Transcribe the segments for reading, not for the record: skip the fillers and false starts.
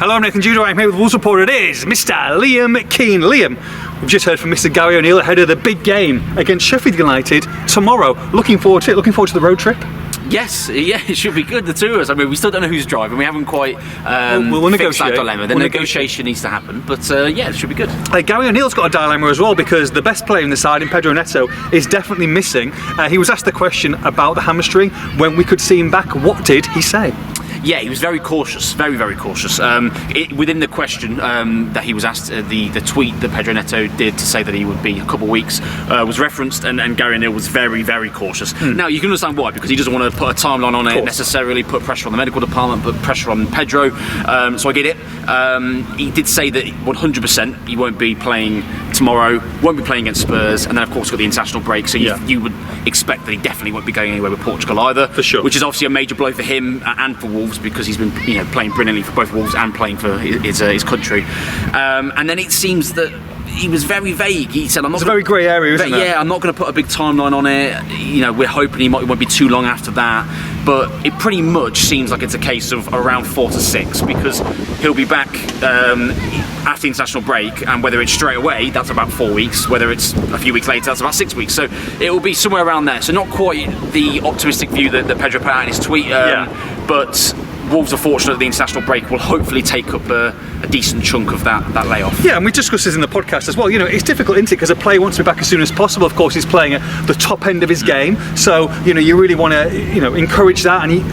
Hello, I'm Nathan Judah. I'm here with Wolves reporter. It is Mr. Liam Keane. Liam, we've just heard from Mr. Gary O'Neill ahead of the big game against Sheffield United tomorrow. Looking forward to it. Looking forward to the road trip. Yes, it should be good, the two of us. I mean, we still don't know who's driving. We haven't quite we'll fixed that dilemma. The we'll negotiation needs to happen, but yeah, it should be good. Gary O'Neill's got a dilemma as well, because the best player in the side, in Pedro Neto, is definitely missing. He was asked the question about the hamstring, when we could see him back. What did he say? Yeah, he was very cautious, very, very cautious. Within the question that he was asked, the tweet that Pedro Neto did to say that he would be a couple of weeks was referenced, and Gary O'Neill was very, very cautious. Now, you can understand why, because he doesn't want to put a timeline on it necessarily, put pressure on the medical department, put pressure on Pedro, so I get it. He did say that 100% he won't be playing tomorrow, won't be playing against Spurs, and then of course got the international break, so you would expect that he definitely won't be going anywhere with Portugal either. For sure. Which is obviously a major blow for him and for Wolves, because he's been playing brilliantly for both Wolves and playing for his country. And then it seems that he was very vague. He said, "It's a very grey area, isn't it? Yeah, I'm not going to put a big timeline on it. We're hoping it won't be too long after that." But it pretty much seems like it's a case of around 4 to 6, because he'll be back after the international break, and whether it's straight away, that's about 4 weeks. Whether it's a few weeks later, that's about 6 weeks. So it will be somewhere around there. So not quite the optimistic view that Pedro put out in his tweet, but Wolves are fortunate that the international break will hopefully take up a decent chunk of that layoff. Yeah, and we discussed this in the podcast as well. It's difficult, isn't it? Because a player wants to be back as soon as possible. Of course, he's playing at the top end of his game, so you really want to encourage that, and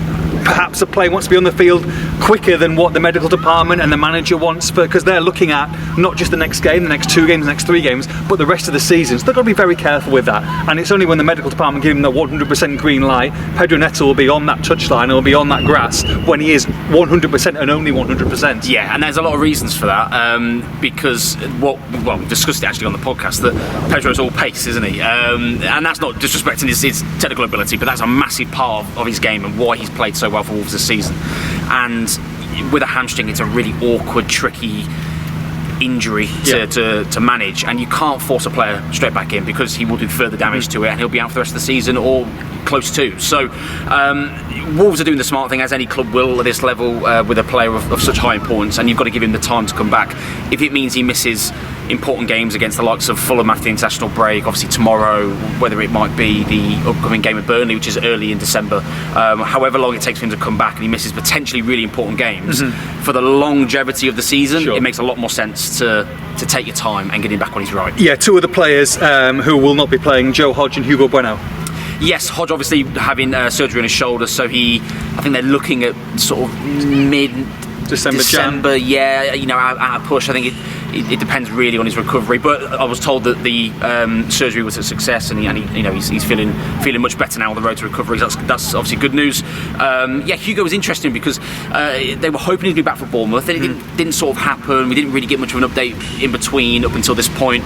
perhaps a player wants to be on the field quicker than what the medical department and the manager wants, because they're looking at not just the next game, the next 2 games, the next 3 games, but the rest of the season. So they've got to be very careful with that. And it's only when the medical department give him the 100% green light, Pedro Neto will be on that touchline, and will be on that grass when he is 100% and only 100%. Yeah, and there's a lot of reasons for that, because we discussed it actually on the podcast, that Pedro's all pace, isn't he? And that's not disrespecting his technical ability, but that's a massive part of his game and why he's played so well for Wolves this season. And with a hamstring, it's a really awkward, tricky injury to manage, and you can't force a player straight back in, because he will do further damage to it, and he'll be out for the rest of the season or close to. So Wolves are doing the smart thing, as any club will at this level, with a player of such high importance, and you've got to give him the time to come back. If it means he misses important games against the likes of Fulham after the international break, obviously tomorrow, whether it might be the upcoming game of Burnley, which is early in December, however long it takes for him to come back, and he misses potentially really important games, for the longevity of the season, it makes a lot more sense to take your time and get him back when he's right. Yeah, 2 of the players who will not be playing, Joe Hodge and Hugo Bueno. Yes, Hodge obviously having surgery on his shoulder, so I think they're looking at sort of mid-December, at a push. I think it depends really on his recovery, but I was told that the surgery was a success, and he's feeling much better now on the road to recovery. That's obviously good news. Hugo was interesting because they were hoping he'd be back for Bournemouth. It didn't sort of happen. We didn't really get much of an update in between up until this point.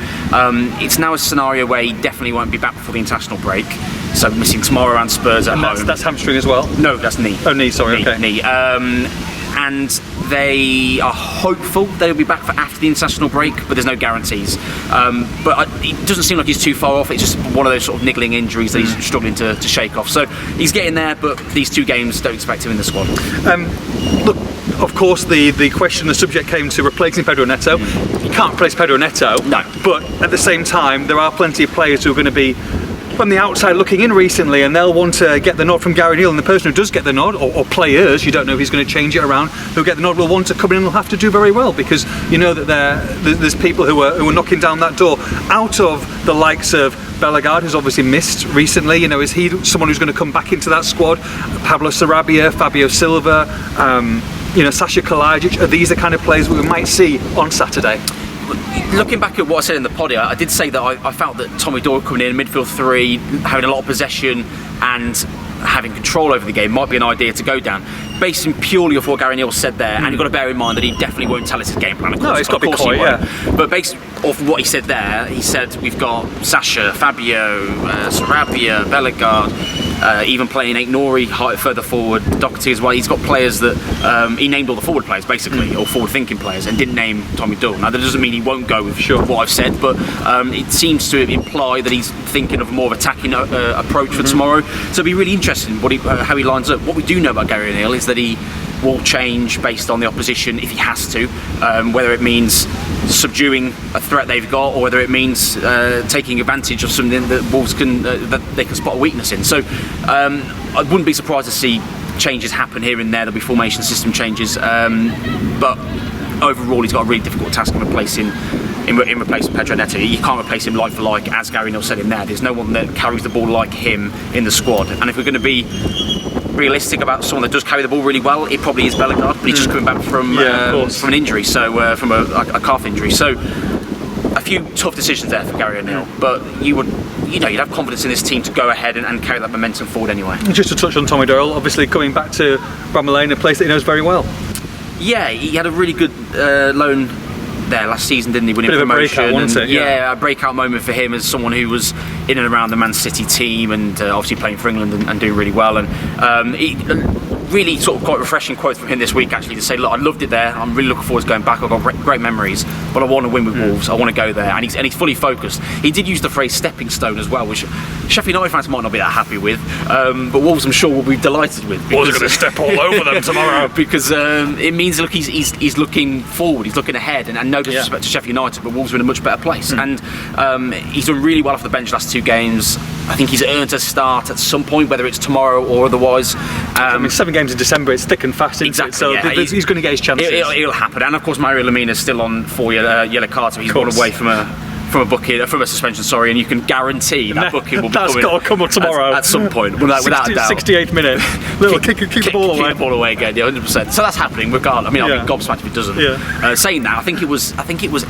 It's now a scenario where he definitely won't be back before the international break. So missing tomorrow and Spurs at home. That's hamstring as well? No, that's knee. Oh, knee, sorry, okay. Knee. And they are hopeful they'll be back for after the international break, but there's no guarantees. But it doesn't seem like he's too far off. It's just one of those sort of niggling injuries that he's struggling to shake off. So he's getting there, but these 2 games, don't expect him in the squad. Look, of course, the subject came to replacing Pedro Neto. You can't replace Pedro Neto. No. But at the same time, there are plenty of players who are going to be from the outside looking in recently, and they'll want to get the nod from Gary O'Neill, and the person who does get the nod, or players, you don't know if he's going to change it around, who get the nod will want to come in and will have to do very well, because that there's people who are knocking down that door. Out of the likes of Bellegarde, who's obviously missed recently, is he someone who's going to come back into that squad? Pablo Sarabia, Fabio Silva, Sasha Kalajic, are these the kind of players we might see on Saturday? Looking back at what I said in the pod, I did say that I felt that Tommy Doyle coming in midfield 3, having a lot of possession and having control over the game might be an idea to go down, based in purely off what Gary O'Neill said there. And you've got to bear in mind that he definitely won't tell us his game plan. No, it's got to be coy, But based off what he said there, he said we've got Sasha, Fabio, Sarabia, Bellegarde, even playing Nate Nori further forward, Doherty as well. He's got players that he named all the forward players basically, or forward-thinking players, and didn't name Tommy Doyle. Now that doesn't mean he won't go with what I've said, but it seems to imply that he's thinking of a more attacking approach for tomorrow. So it'll be really interesting how he lines up. What we do know about Gary O'Neill is that he will change based on the opposition if he has to, whether it means subduing a threat they've got, or whether it means taking advantage of something that Wolves can that they can spot a weakness in. So I wouldn't be surprised to see changes happen here and there. There'll be formation system changes, but overall he's got a really difficult task of replacing Pedro Neto. You can't replace him like for like, as Gary Neville said in there. There's no one that carries the ball like him in the squad, and if we're going to be realistic about someone that does carry the ball really well, it probably is Bellegarde, but he's just coming back from an injury, so from a calf injury. So a few tough decisions there for Gary O'Neill, but you'd have confidence in this team to go ahead and carry that momentum forward anyway. Just to touch on Tommy Doyle, obviously coming back to Bramall Lane, a place that he knows very well. Yeah, he had a really good loan there last season, didn't he? Winning Bit promotion. Of a breakout, wasn't it? Yeah, a breakout moment for him as someone who was in and around the Man City team, and obviously playing for England and doing really well. And really sort of quite refreshing quote from him this week, actually, to say, look, I loved it there, I'm really looking forward to going back, I've got great memories, but I want to win with Wolves, I want to go there. And he's fully focused. He did use the phrase stepping stone as well, which Sheffield United fans might not be that happy with, but Wolves I'm sure will be delighted with. Wolves are going to step all over them tomorrow. Because it means, look, he's looking forward, he's looking ahead, and no disrespect to Sheffield United, but Wolves are in a much better place. And he's done really well off the bench last 2 games. I think he's earned a start at some point, whether it's tomorrow or otherwise. I mean, 7 games in December, it's thick and fast, exactly, so he's going to get his chances. It'll happen. And of course, Mario Lemina's still on 4 yellow cards, so he's gone away from a suspension, and you can guarantee that booking will be coming. That's got to come up tomorrow at some point, without a doubt. 68th minute, little kick the ball away. Kick the ball away again, yeah, 100%. So that's happening. Regardless, I'll be gobsmacked if it doesn't. Yeah. Saying that, I think it was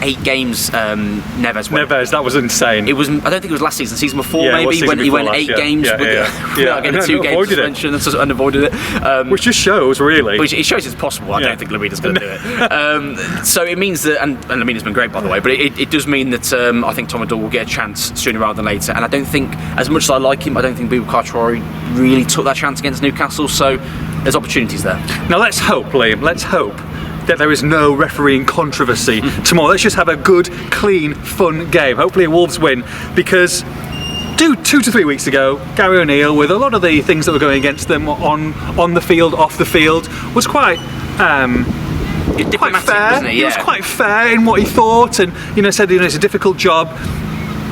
8 games. Neves went. Neves, that was insane. It was. I don't think it was last season before, maybe when he went 8 games without getting a 2-game suspension and avoided it. Which just shows, really. Which it shows it's possible. I don't think Lemina's going to do it. So it means that, and Lemina's been great, by the way, but it does mean that I think Tom Doyle will get a chance sooner rather than later. And I don't think, as much as I like him, I don't think Boubacar Traoré really took that chance against Newcastle. So there's opportunities there. Now let's hope, Liam. Let's hope that there is no refereeing controversy tomorrow. Let's just have a good, clean, fun game. Hopefully Wolves win, because 2 to 3 weeks ago, Gary O'Neill, with a lot of the things that were going against them on the field, off the field, was quite fair. He was quite fair in what he thought, and said it's a difficult job.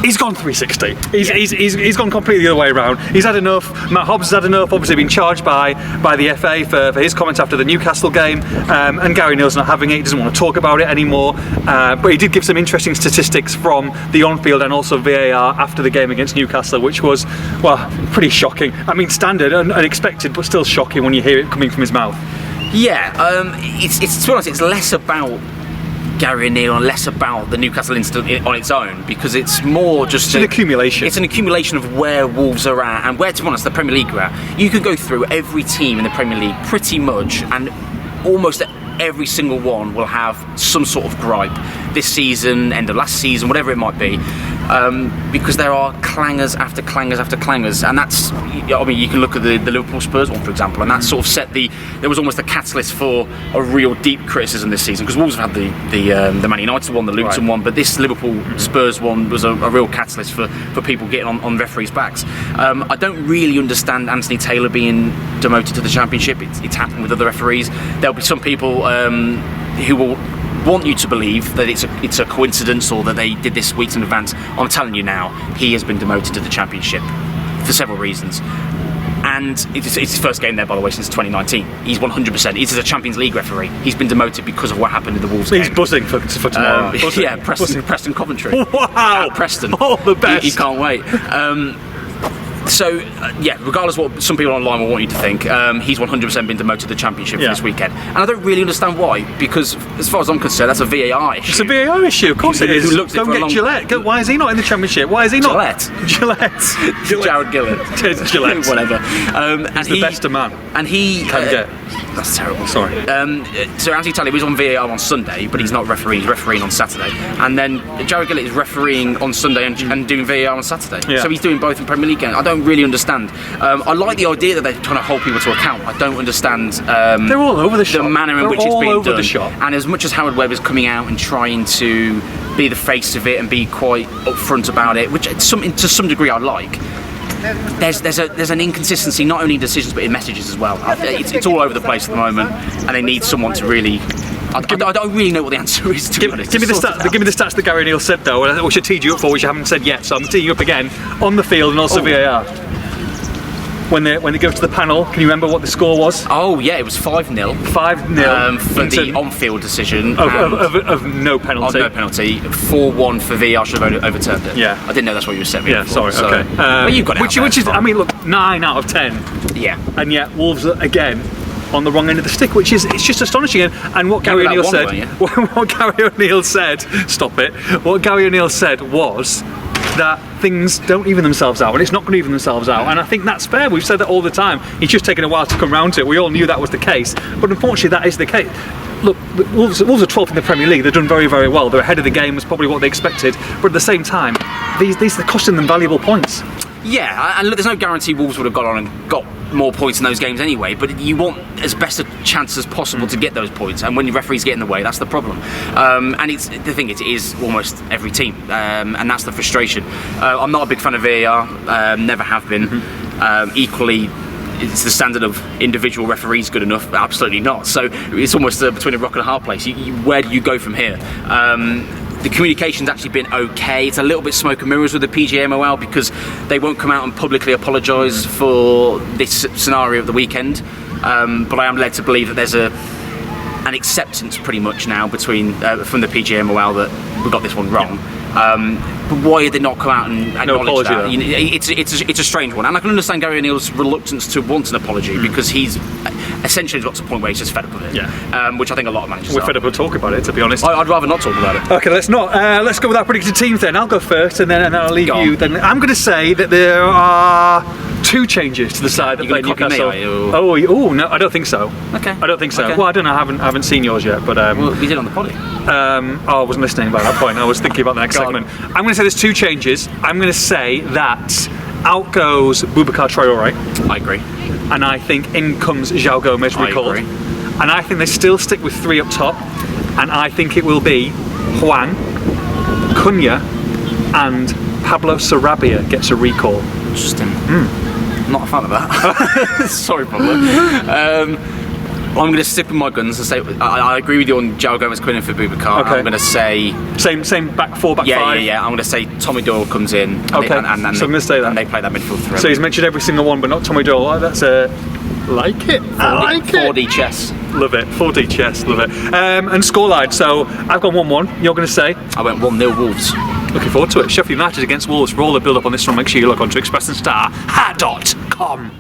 He's gone 360. He's gone completely the other way around. He's had enough. Matt Hobbs has had enough. Obviously been charged by the FA for his comments after the Newcastle game, and Gary Neal's not having it. He doesn't want to talk about it anymore. But he did give some interesting statistics from the on-field and also VAR after the game against Newcastle, which was, well, pretty shocking. I mean, standard and unexpected, but still shocking when you hear it coming from his mouth. Yeah, it's to be honest, it's less about Gary O'Neill and less about the Newcastle incident on its own, because it's more just an accumulation. It's an accumulation of where Wolves are at and where, to be honest, the Premier League are at. You can go through every team in the Premier League pretty much, and almost every single one will have some sort of gripe this season, end of last season, whatever it might be, because there are clangers after clangers after clangers. And that's, I mean, you can look at the Liverpool Spurs one, for example, and that sort of there was almost a catalyst for a real deep criticism this season, because Wolves have had the Man United one, the Luton one, but this Liverpool Spurs one was a real catalyst for people getting on referees' backs. I don't really understand Anthony Taylor being demoted to the Championship. It's happened with other referees. There'll be some people who will want you to believe that it's a coincidence, or that they did this weeks in advance. I'm telling you now, he has been demoted to the Championship for several reasons. And it's his first game there, by the way, since 2019. He's 100%. He's a Champions League referee. He's been demoted because of what happened in the Wolves game. He's buzzing for tomorrow. Yeah, Preston Coventry. Wow! Preston. Oh, the best. He can't wait. So, regardless of what some people online will want you to think, he's 100% been demoted to the Championship for this weekend. And I don't really understand why, because as far as I'm concerned, that's a VAR issue. It's a VAR issue, of course it is. Don't get Gillette. Why is he not in the Championship? Why is he not? Gillette. Jared Gillett. It's Gillette. Whatever. He's the best of man. And he... that's terrible. Sorry. So Anthony Taylor was on VAR on Sunday, but he's not refereeing. He's refereeing on Saturday. And then Jared Gillett is refereeing on Sunday and doing VAR on Saturday. Yeah. So he's doing both in Premier League games. I don't really understand. I like the idea that they're trying to hold people to account. I don't understand they're all over the shop. The manner in which it's being done. The shop. And as much as Howard Webb is coming out and trying to be the face of it and be quite upfront about it, which to some degree I like, there's an inconsistency not only in decisions but in messages as well. It's all over the place at the moment, and they need someone to really. I don't really know what the answer is, to be honest. Give me the stats that Gary O'Neill said though, which I teed you up for, which you haven't said yet. So I'm teeing you up again on the field and also VAR. When they go to the panel, can you remember what the score was? Oh yeah, it was 5-0. 5-0 for the on-field decision of no penalty. No penalty. 4-1 for VAR should have overturned it. Yeah, I didn't know that's what you were saying. Yeah, before, sorry. Okay, but you've got it. Which is, I mean, look, 9 out of 10. Yeah, and yet Wolves are, again, on the wrong end of the stick, which is it's just astonishing. And what Gary O'Neill said, what Gary O'Neill said, stop it. What Gary O'Neill said was that things don't even themselves out, and it's not going to even themselves out. And I think that's fair. We've said that all the time. It's just taken a while to come round to it. We all knew that was the case, but unfortunately, that is the case. Look, Wolves are 12th in the Premier League. They've done very, very well. They're ahead of the game. Was probably what they expected. But at the same time, these are costing them valuable points. Yeah, and look, there's no guarantee Wolves would have got on and got more points in those games anyway, but you want as best a chance as possible to get those points, and when your referees get in the way, that's the problem. And it's the thing, it is almost every team, and that's the frustration. I'm not a big fan of VAR, never have been. Equally, is the standard of individual referees good enough? Absolutely not. So it's almost between a rock and a hard place. Where do you go from here? The communication's actually been okay. It's a little bit smoke and mirrors with the PGMOL because they won't come out and publicly apologise for this scenario of the weekend. But I am led to believe that there's an acceptance pretty much now between from the PGMOL that we got this one wrong. But why did they not come out and acknowledge that? You know, it's a strange one, and I can understand Gary O'Neill's reluctance to want an apology because he's essentially got to a point where he's just fed up with it. Yeah. Which I think a lot of managers We're are. fed up with talking about it, to be honest. I'd rather not talk about it. Okay, let's not. Let's go with our predicted teams then. I'll go first, and then I'll leave you. Then I'm going to say that there are 2 changes to the side that played Newcastle. Oh no, I don't think so. Okay. I don't think so. Okay. Well, I don't know. I haven't seen yours yet, but well, we did on the potty. I wasn't listening by that point. I was thinking about the next segment. I'm going to say there's 2 changes. I'm going to say that out goes Boubacar Traoré. I agree. And I think in comes João Gomes recalled. I agree. And I think they still stick with 3 up top. And I think it will be Juan, Cunha, and Pablo Sarabia gets a recall. Interesting. Not a fan of that. Sorry, Pablo. I'm going to stick with my guns and say I agree with you on João Gomes coming in for Boubacar. Okay. I'm going to say same back 4, back 5. Yeah. I'm going to say Tommy Doyle comes in. And Okay. so I'm going to say that. And they play that midfield threat. So he's mentioned every single one, but not Tommy Doyle. Oh, that's like it. I like it. 4D chess. Love it. 4D chess. Love it. And scoreline. So I've gone 1-1. You're going to say? I went 1-0 Wolves. Looking forward to it. Sheffield United against Wolves. For all the build up on this one, make sure you log on to expressandstar.com.